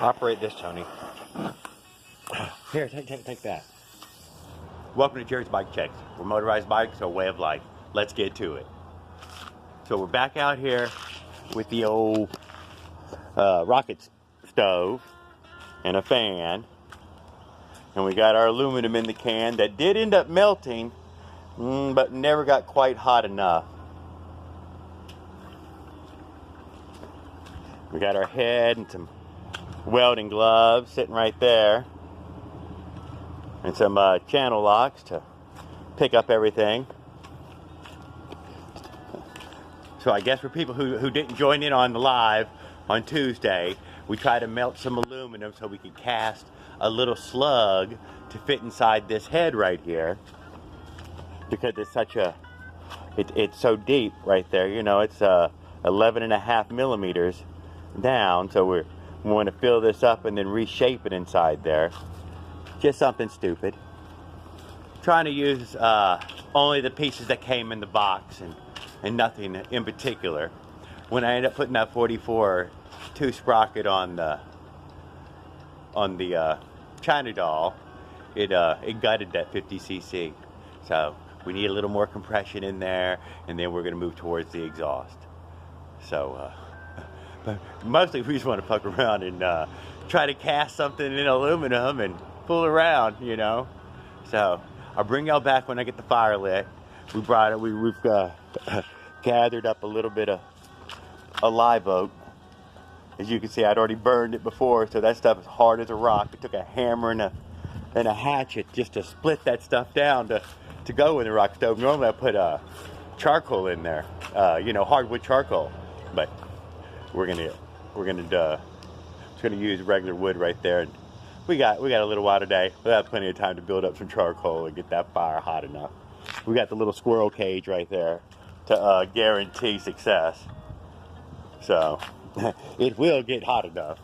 Operate this, Tony. Here, take that. Welcome to Jerry's Bike Checks. We're motorized bikes, a way of life. Let's get to it. So we're back out here with the old rocket stove and a fan. And we got our aluminum in the can that did end up melting, but never got quite hot enough. We got our head and some welding gloves sitting right there, and some channel locks to pick up everything. So I guess for people who didn't join in on the live on Tuesday, we tried to melt some aluminum so we could cast a little slug to fit inside this head right here, because it's such a it's so deep right there. You know, it's 11.5 millimeters down, so we want to fill this up and then reshape it inside there. Just something stupid. Trying to use only the pieces that came in the box and nothing in particular. When I ended up putting that 44 2 sprocket on the China doll, it gutted that 50cc. So we need a little more compression in there, and then we're going to move towards the exhaust. So but mostly we just want to fuck around and try to cast something in aluminum and fool around, you know. So I'll bring y'all back when I get the fire lit. We brought it. We've gathered up a little bit of a live oak. As you can see, I'd already burned it before, so that stuff is hard as a rock. It took a hammer and a hatchet just to split that stuff down to go in the rock stove. Normally I put charcoal in there, you know, hardwood charcoal, but we're gonna use regular wood right there. And we got a little while today. We'll have plenty of time to build up some charcoal and get that fire hot enough. We got the little squirrel cage right there to guarantee success. So it will get hot enough.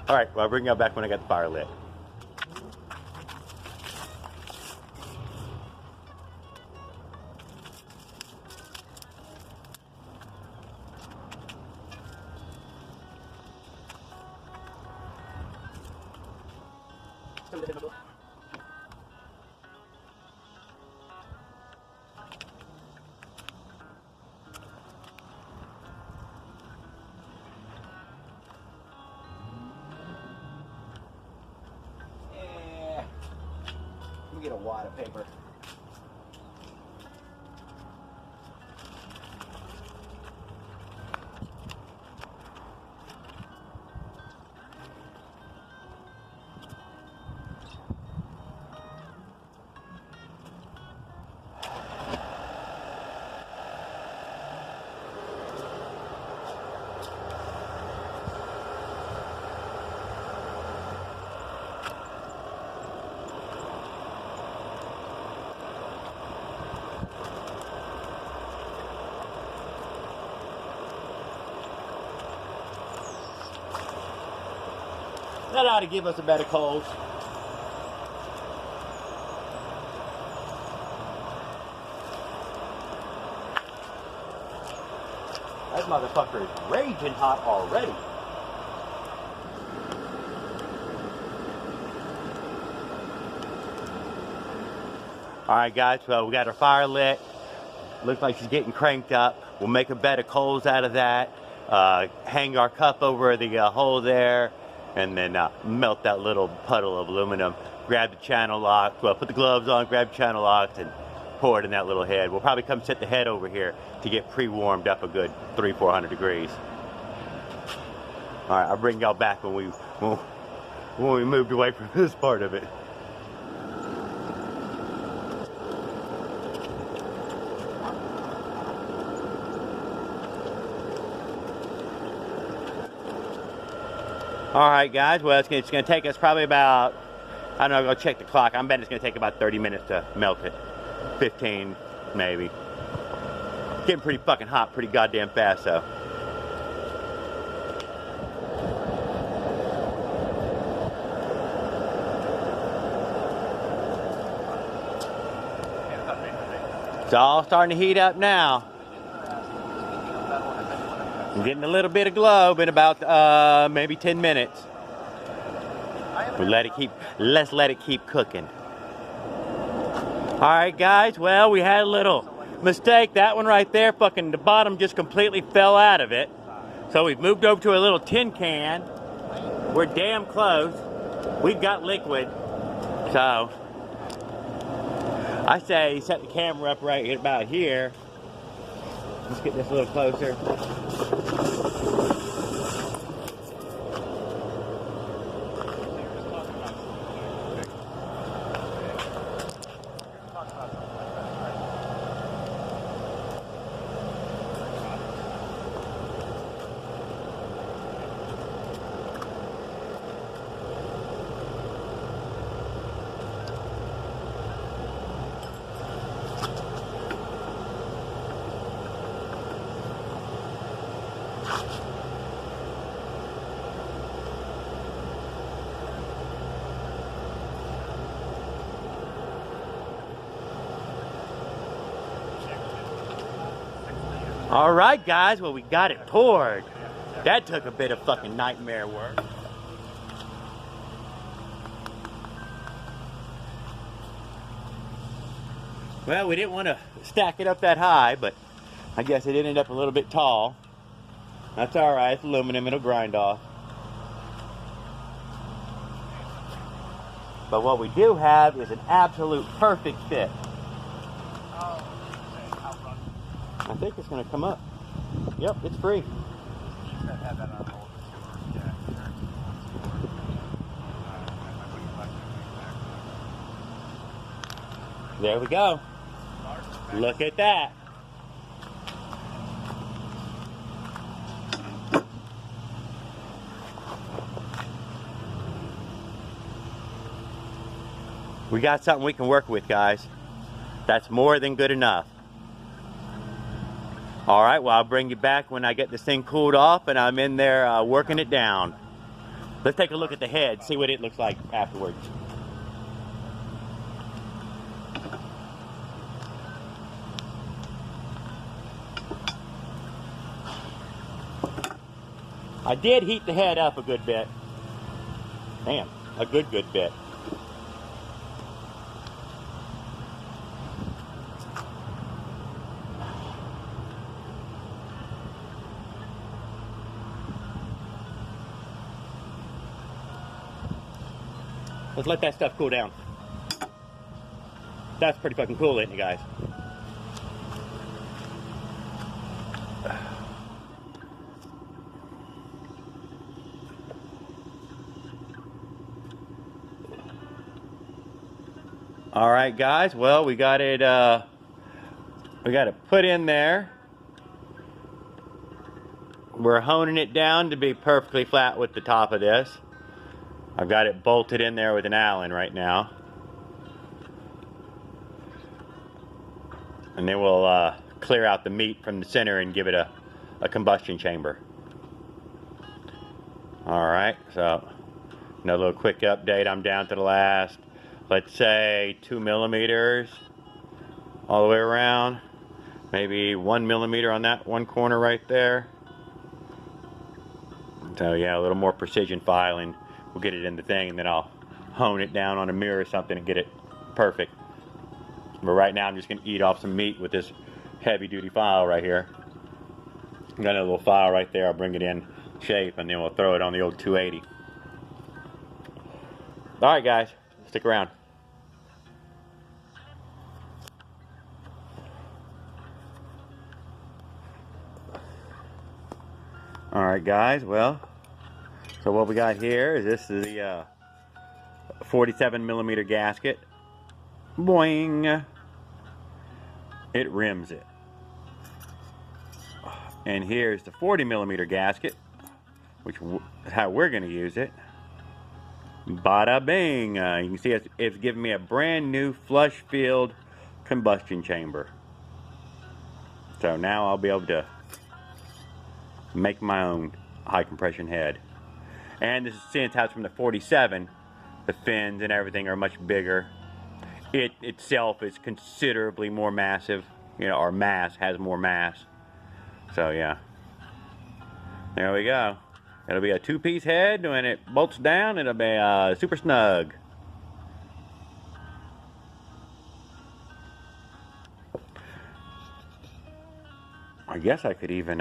All right, well, I'll bring y'all back when I got the fire lit. Get a wad of paper. That ought to give us a better cold. That motherfucker is raging hot already. Alright guys, well, we got our fire lit. Looks like she's getting cranked up. We'll make a bed of coals out of that. Hang our cup over the hole there. And then melt that little puddle of aluminum. Grab the channel lock, well, put the gloves on, grab channel locks, and pour it in that little head. We'll probably come set the head over here to get pre-warmed up a good 300-400 degrees. All right, I'll bring y'all back when we moved away from this part of it. All right, guys. Well, it's going to take us probably about, I don't know, I'll go check the clock. I'm betting it's going to take about 30 minutes to melt it. 15, maybe. Getting pretty fucking hot, pretty goddamn fast, though. It's all starting to heat up now. I'm getting a little bit of globe in about maybe 10 minutes. Let's let it keep cooking. Alright guys, well, we had a little mistake. That one right there, fucking the bottom just completely fell out of it. So we've moved over to a little tin can. We're damn close. We've got liquid. So I say set the camera up right about here. Let's get this a little closer. All right, guys, well, we got it poured. That took a bit of fucking nightmare work. Well, we didn't want to stack it up that high, but I guess it ended up a little bit tall. That's all right, it's aluminum, it'll grind off. But what we do have is an absolute perfect fit. I think it's going to come up. Yep, it's free. There we go. Look at that. We got something we can work with, guys. That's more than good enough. All right, well, I'll bring you back when I get this thing cooled off and I'm in there working it down. Let's take a look at the head, see what it looks like afterwards. I did heat the head up a good bit. Damn, a good bit. Let's let that stuff cool down. That's pretty fucking cool, isn't it, guys? All right, guys. Well, we got it put in there. We're honing it down to be perfectly flat with the top of this. I've got it bolted in there with an Allen right now. And then we'll clear out the meat from the center and give it a combustion chamber. Alright, so another little quick update. I'm down to the last, let's say, 2 millimeters all the way around. Maybe 1 millimeter on that one corner right there. So yeah, a little more precision filing. We'll get it in the thing and then I'll hone it down on a mirror or something and get it perfect. But right now I'm just going to eat off some meat with this heavy duty file right here. Got another little file right there. I'll bring it in shape and then we'll throw it on the old 280. Alright guys, stick around. Alright guys, well, so what we got here is this is the 47 millimeter gasket. Boing! It rims it. And here's the 40 millimeter gasket, which is how we're going to use it. Bada bing! You can see it's giving me a brand new flush filled combustion chamber. So now I'll be able to make my own high compression head. And this is since how it's from the 47, the fins and everything are much bigger. It itself is considerably more massive, you know, or mass, has more mass. So yeah. There we go. It'll be a two-piece head. When it bolts down, it'll be super snug. I guess I could even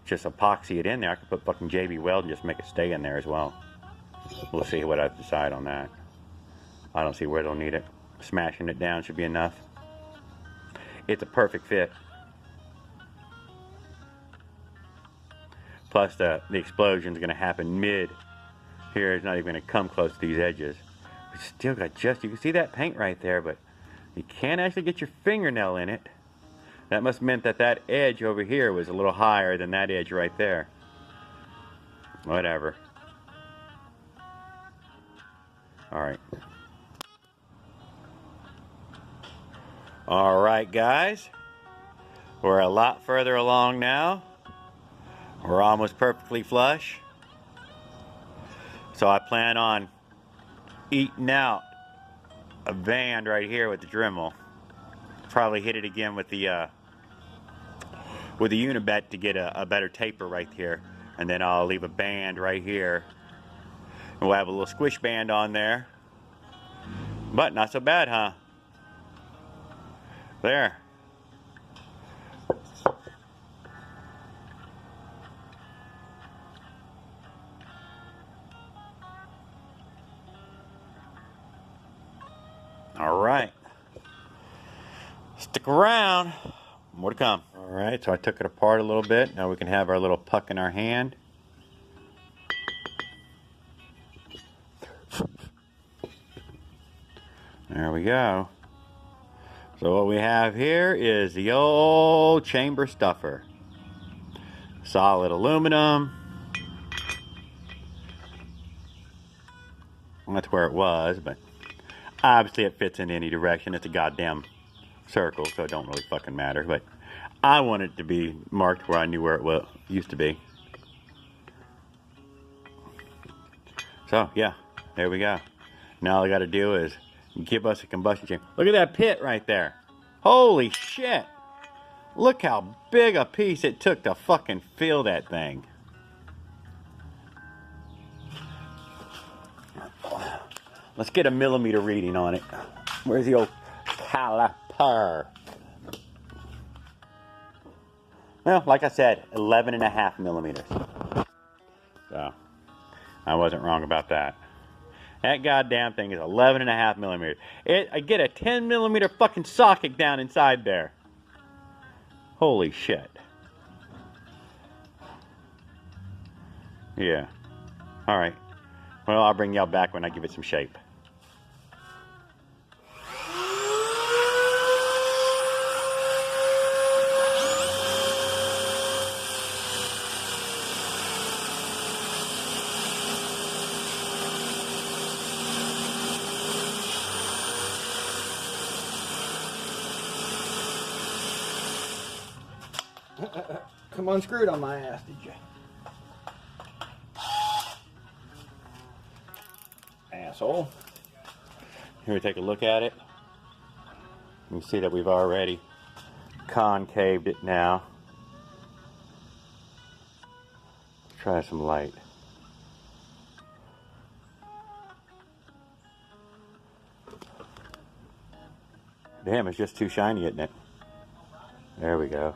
just epoxy it in there. I could put fucking JB Weld and just make it stay in there as well. We'll see what I decide on that. I don't see where they'll need it. Smashing it down should be enough. It's a perfect fit. Plus the explosion is going to happen mid here. It's not even going to come close to these edges. We still got just, you can see that paint right there, but you can't actually get your fingernail in it. That must have meant that that edge over here was a little higher than that edge right there. Whatever. Alright. Alright guys. We're a lot further along now. We're almost perfectly flush. So I plan on eating out a band right here with the Dremel. Probably hit it again with the Unibet to get a better taper right here. And then I'll leave a band right here. And we'll have a little squish band on there. But not so bad, huh? There. Alright. Stick around. More to come. Alright, so I took it apart a little bit. Now we can have our little puck in our hand. There we go. So what we have here is the old chamber stuffer. Solid aluminum. Well, that's where it was, but obviously it fits in any direction. It's a goddamn circle, so it don't really fucking matter. But I want it to be marked where I knew where it used to be. So yeah, there we go. Now all I got to do is give us a combustion chamber. Look at that pit right there. Holy shit! Look how big a piece it took to fucking fill that thing. Let's get a millimeter reading on it. Where's the old caliper? Well, like I said, 11.5 millimeters. So, I wasn't wrong about that. That goddamn thing is 11.5 millimeters. I get a 10 millimeter fucking socket down inside there. Holy shit. Yeah. Alright. Well, I'll bring y'all back when I give it some shape. Come unscrewed on my ass, did you? Asshole. Here we take a look at it. You can see that we've already concaved it now. Let's try some light. Damn, it's just too shiny, isn't it? There we go.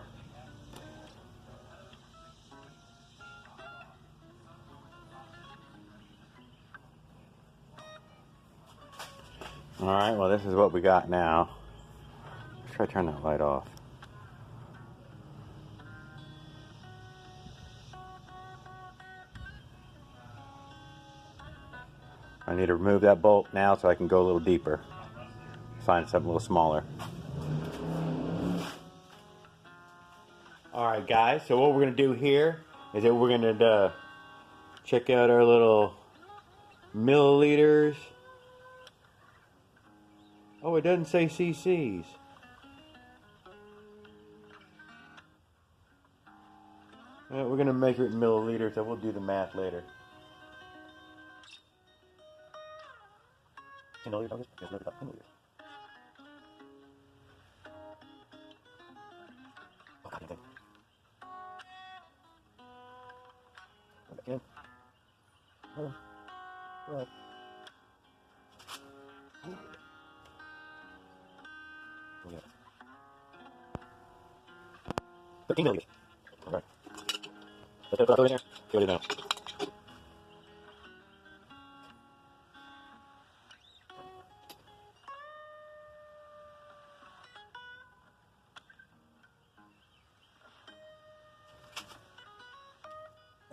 Alright, well this is what we got now. Let's try to turn that light off. I need to remove that bolt now so I can go a little deeper. Find something a little smaller. Alright guys, so what we're going to do here is that we're going to check out our little milliliters. Oh, it doesn't say cc's. We're going to measure it in milliliters, so we'll do the math later. Milliliters. Yeah. 13 millimeters. All right. Let's throw it in there. See what it is now.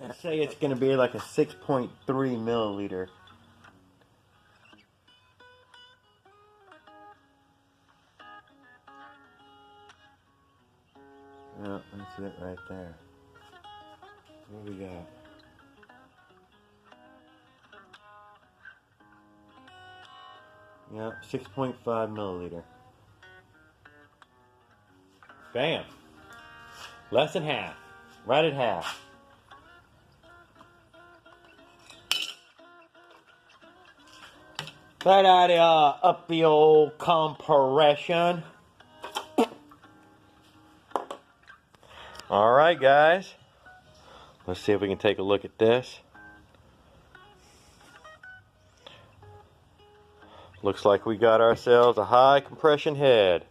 And say it's going to be like a 6.3 milliliter. Yeah, that's it right there. What do we got? Yeah, 6.5 milliliter. Bam. Less than half. Right at half. Right out up the old compression. All right, guys. Let's see if we can take a look at this. Looks like we got ourselves a high compression head.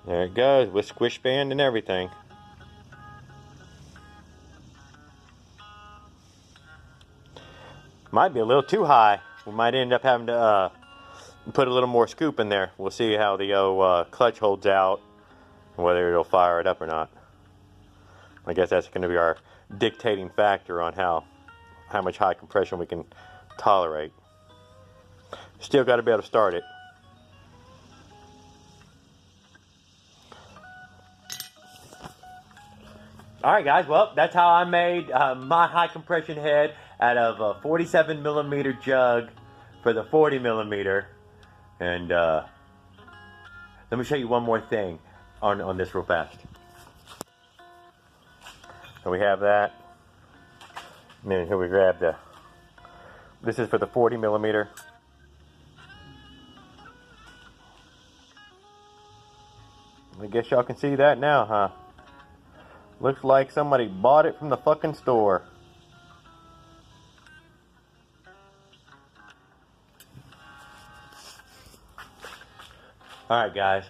There it goes with squish band and everything. Might be a little too high. We might end up having to put a little more scoop in there. We'll see how the clutch holds out, whether it'll fire it up or not. I guess that's going to be our dictating factor on how much high compression we can tolerate. Still got to be able to start it. Alright guys, well, that's how I made my high compression head out of a 47 millimeter jug for the 40 millimeter. And let me show you one more thing on this real fast. So we have that. And then here we grab this is for the 40 millimeter. I guess y'all can see that now, huh? Looks like somebody bought it from the fucking store. Alright guys,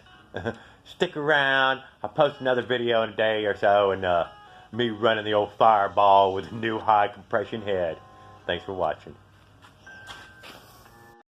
stick around. I'll post another video in a day or so, and me running the old fireball with a new high compression head. Thanks for watching.